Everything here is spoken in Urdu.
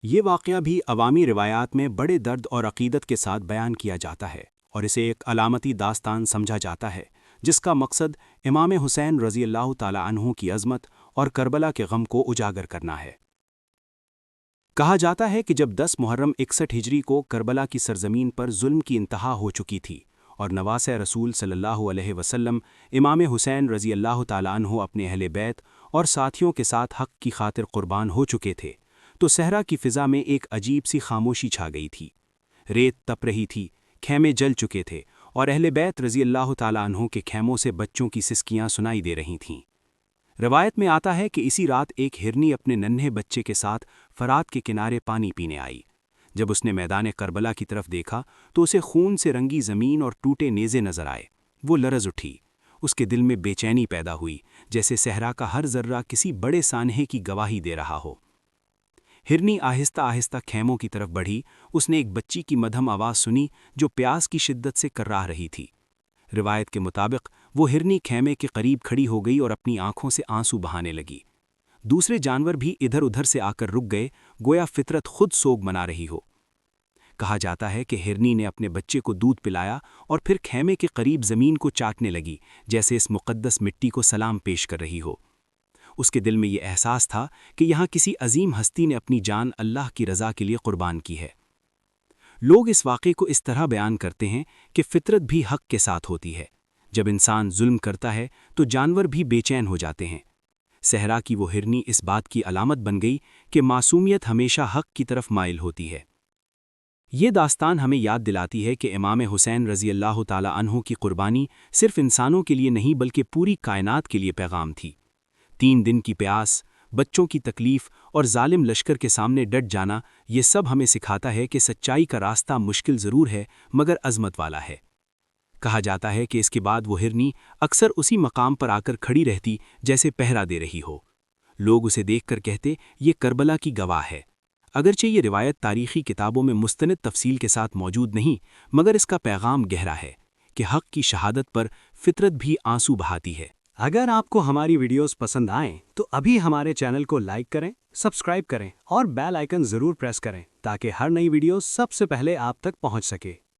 یہ واقعہ بھی عوامی روایات میں بڑے درد اور عقیدت کے ساتھ بیان کیا جاتا ہے اور اسے ایک علامتی داستان سمجھا جاتا ہے جس کا مقصد امام حسین رضی اللہ تعالیٰ عنہ کی عظمت اور کربلا کے غم کو اجاگر کرنا ہے۔ کہا جاتا ہے کہ جب 10 محرم 61 ہجری کو کربلا کی سرزمین پر ظلم کی انتہا ہو چکی تھی اور نواسۂ رسول صلی اللہ علیہ وسلم امام حسین رضی اللہ تعالیٰ عنہ اپنے اہل بیت اور ساتھیوں کے ساتھ حق کی خاطر قربان ہو چکے تھے تو صحرا کی فضا میں ایک عجیب سی خاموشی چھا گئی تھی۔ ریت تپ رہی تھی، خیمے جل چکے تھے اور اہل بیت رضی اللہ تعالیٰ عنہ کے خیموں سے بچوں کی سسکیاں سنائی دے رہی تھیں۔ روایت میں آتا ہے کہ اسی رات ایک ہرنی اپنے ننھے بچے کے ساتھ فرات کے کنارے پانی پینے آئی۔ جب اس نے میدان کربلا کی طرف دیکھا تو اسے خون سے رنگی زمین اور ٹوٹے نیزے نظر آئے۔ وہ لرز اٹھی، اس کے دل میں بے چینی پیدا ہوئی، جیسے صحرا کا ہر ذرہ کسی بڑے سانحے کی گواہی دے رہا ہو۔ ہرنی آہستہ آہستہ خیموں کی طرف بڑھی۔ اس نے ایک بچی کی مدھم آواز سنی جو پیاس کی شدت سے کرراہ رہی تھی۔ روایت کے مطابق وہ ہرنی خیمے کے قریب کھڑی ہو گئی اور اپنی آنکھوں سے آنسو بہانے لگی۔ دوسرے جانور بھی ادھر ادھر سے آ کر رک گئے، گویا فطرت خود سوگ منا رہی ہو۔ کہا جاتا ہے کہ ہرنی نے اپنے بچے کو دودھ پلایا اور پھر خیمے کے قریب زمین کو چاٹنے لگی، جیسے اس مقدس مٹی کو سلام پیش کر رہی ہو۔ اس کے دل میں یہ احساس تھا کہ یہاں کسی عظیم ہستی نے اپنی جان اللہ کی رضا کے لیے قربان کی ہے۔ لوگ اس واقعے کو اس طرح بیان کرتے ہیں کہ فطرت بھی حق کے ساتھ ہوتی ہے۔ جب انسان ظلم کرتا ہے تو جانور بھی بے چین ہو جاتے ہیں۔ صحرا کی وہ ہرنی اس بات کی علامت بن گئی کہ معصومیت ہمیشہ حق کی طرف مائل ہوتی ہے۔ یہ داستان ہمیں یاد دلاتی ہے کہ امام حسین رضی اللہ تعالیٰ عنہ کی قربانی صرف انسانوں کے لیے نہیں بلکہ پوری کائنات کے لیے پیغام تھی۔ 3 دن کی پیاس، بچوں کی تکلیف اور ظالم لشکر کے سامنے ڈٹ جانا، یہ سب ہمیں سکھاتا ہے کہ سچائی کا راستہ مشکل ضرور ہے مگر عظمت والا ہے۔ کہا جاتا ہے کہ اس کے بعد وہ ہرنی اکثر اسی مقام پر آ کر کھڑی رہتی جیسے پہرا دے رہی ہو۔ لوگ اسے دیکھ کر کہتے یہ کربلا کی گواہ ہے۔ اگرچہ یہ روایت تاریخی کتابوں میں مستند تفصیل کے ساتھ موجود نہیں، مگر اس کا پیغام گہرا ہے کہ حق کی شہادت پر فطرت بھی آنسو بہاتی ہے۔ اگر آپ کو ہماری ویڈیوز پسند آئیں تو ابھی ہمارے چینل کو لائک کریں، سبسکرائب کریں اور بیل آئیکن ضرور پریس کریں تاکہ ہر نئی ویڈیو سب سے پہلے آپ تک پہنچ سکے۔